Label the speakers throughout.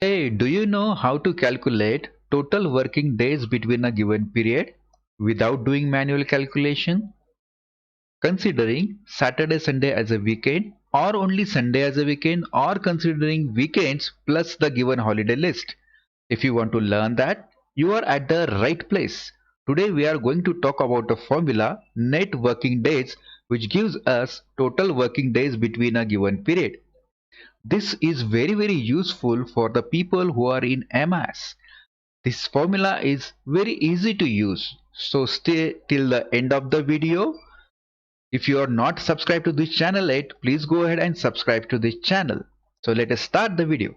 Speaker 1: Hey, do you know how to calculate total working days between a given period without doing manual calculation? Considering Saturday, Sunday as a weekend, or only Sunday as a weekend, or considering weekends plus the given holiday list. If you want to learn that, you are at the right place. Today we are going to talk about a formula, net working days, which gives us total working days between a given period. This is very useful for the people who are in MS. This formula is very easy to use. So stay till the end of the video. If you are not subscribed to this channel yet, please go ahead and subscribe to this channel. So let us start the video.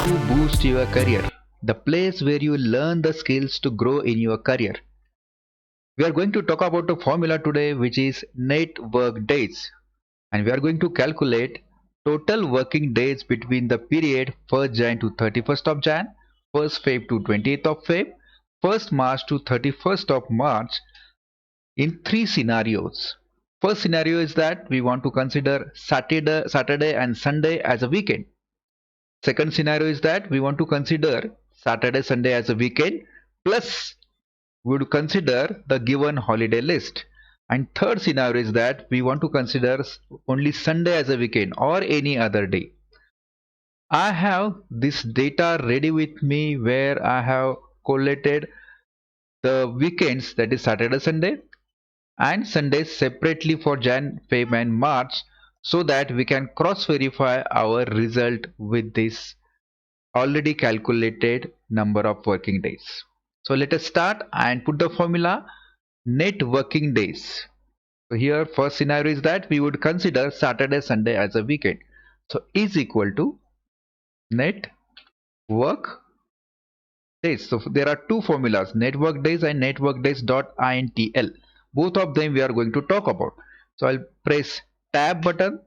Speaker 1: To boost your career, the place where you learn the skills to grow in your career. We are going to talk about a formula today which is net work days, and we are going to calculate total working days between the period 1st Jan to 31st of Jan, 1st Feb to 20th of Feb, 1st March to 31st of March in three scenarios. First scenario is that we want to consider Saturday and Sunday as a weekend. Second scenario is that we want to consider Saturday, Sunday as a weekend, plus we would consider the given holiday list. And third scenario is that we want to consider only Sunday as a weekend or any other day. I have this data ready with me where I have collated the weekends, that is Saturday, Sunday, and Sundays separately for Jan, Feb and March, so that we can cross verify our result with this already calculated number of working days. So let us start and put the formula net working days. So here first scenario is that we would consider Saturday, Sunday as a weekend. So is equal to net work days. So there are two formulas, network days and network days dot intl. Both of them we are going to talk about. So I'll press tab button.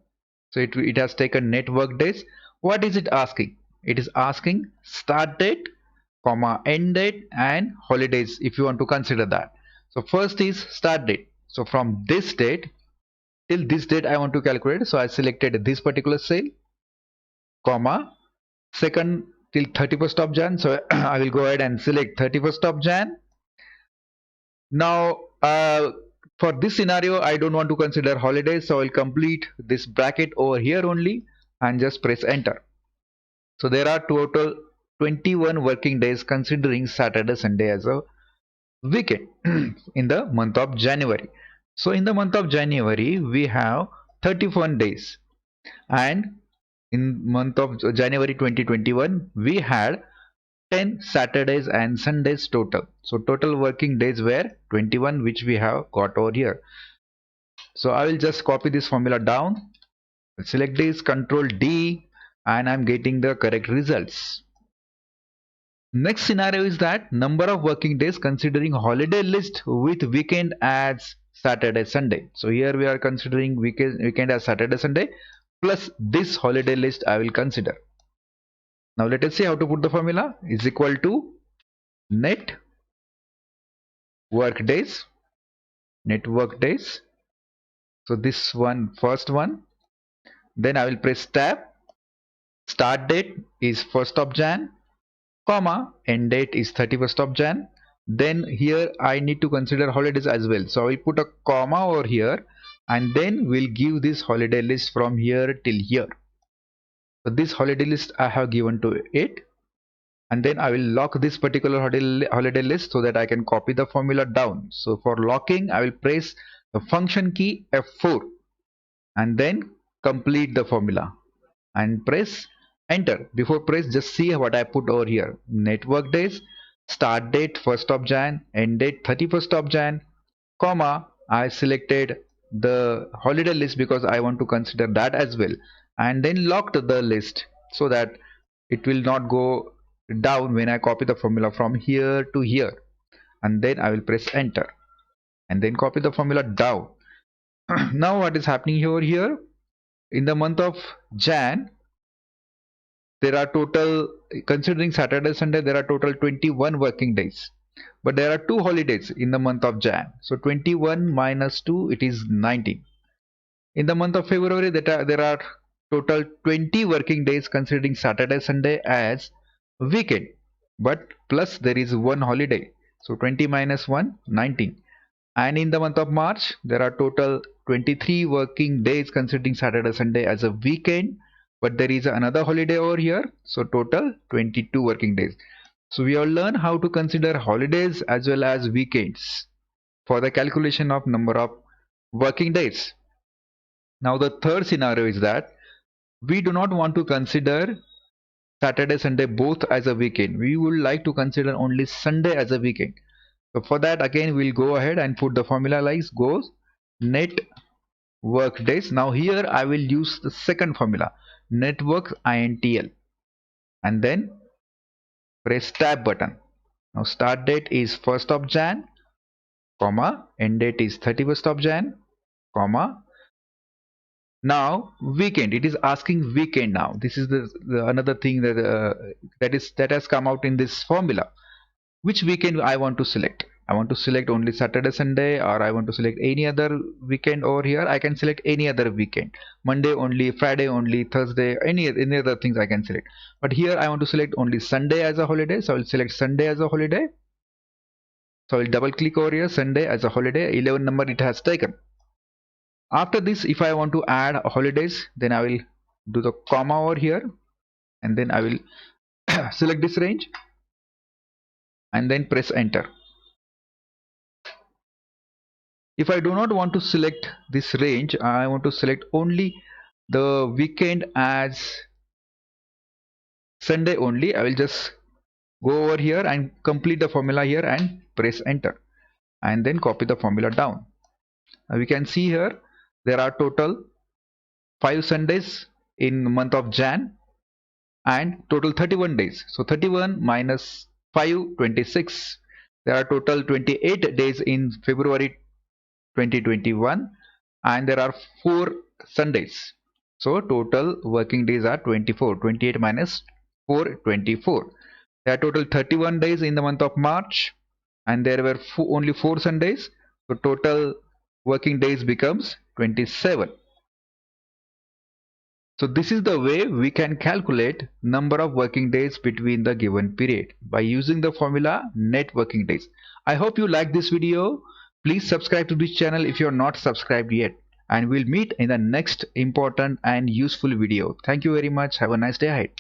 Speaker 1: So it has taken network days. What is it asking? It is asking start date, comma, end date and holidays if you want to consider that. So first is start date. So from this date till this date I want to calculate. So I selected this particular cell, comma, second till 31st of Jan. So I will go ahead and select 31st of Jan. Now for this scenario I don't want to consider holidays, so I'll complete this bracket over here only and just press enter. So there are total 21 working days considering Saturday, Sunday as a weekend in the month of January. So in the month of January we have 31 days, and in month of January 2021 we had 10 Saturdays and Sundays total. So total working days were 21, which we have got over here. So I will just copy this formula down, select this, Control D, and I'm getting the correct results. Next scenario is that number of working days considering holiday list with weekend as Saturday, Sunday. So here we are considering weekend as Saturday, Sunday plus this holiday list I will consider. Now let us see how to put the formula. Is equal to net work days, net work days. So this one, first one, then I will press tab. Start date is 1st of Jan, comma, end date is 31st of Jan. Then here I need to consider holidays as well. So I will put a comma over here and then we'll give this holiday list from here till here. So this holiday list I have given to it, and then I will lock this particular holiday list so that I can copy the formula down. So for locking I will press the function key F4 and then complete the formula and press enter. Before press, just see what I put over here. Network days, start date 1st of Jan, end date 31st of Jan, comma, I selected the holiday list because I want to consider that as well, and then locked the list so that it will not go down when I copy the formula from here to here. And then I will press enter and then copy the formula down. Now what is happening over here, in the month of Jan there are total, considering Saturday, Sunday, there are total 21 working days. But there are two holidays in the month of Jan. So 21 minus 2, it is 19. In the month of February, there are total 20 working days considering Saturday, Sunday as weekend. But plus there is one holiday. So 20 minus 1, 19. And in the month of March, there are total 23 working days considering Saturday, Sunday as a weekend. But there is another holiday over here. So total 22 working days. So we have learned how to consider holidays as well as weekends for the calculation of number of working days. Now the third scenario is that we do not want to consider Saturday, Sunday both as a weekend. We would like to consider only Sunday as a weekend. So for that again we'll go ahead and put the formula like goes net work days. Now here I will use the second formula, network intl, and then press tab button. Now start date is 1st of Jan, comma, end date is 31st of Jan, comma. Now weekend, it is asking weekend. Now this is the another thing that has come out in this formula. Which weekend I want to select? I want to select only Saturday, Sunday, or I want to select any other weekend over here. I can select any other weekend. Monday only, Friday only, Thursday, any other things I can select. But here I want to select only Sunday as a holiday. So I will select Sunday as a holiday. So I will double click over here, Sunday as a holiday. 11 number it has taken. After this, if I want to add holidays, then I will do the comma over here, and then I will select this range and then press enter. If I do not want to select this range, I want to select only the weekend as Sunday only. I will just go over here and complete the formula here and press enter, and then copy the formula down. Now we can see here there are total 5 Sundays in the month of Jan and total 31 days. So 31 minus 5, 26. There are total 28 days in February 2021, and there are 4 Sundays. So total working days are 24. 28 minus 4, 24. There are total 31 days in the month of March, and there were only 4 Sundays. So total working days becomes 27. So this is the way we can calculate number of working days between the given period by using the formula net working days. I hope you like this video. Please subscribe to this channel if you are not subscribed yet, and we'll meet in the next important and useful video. Thank you very much. Have a nice day ahead.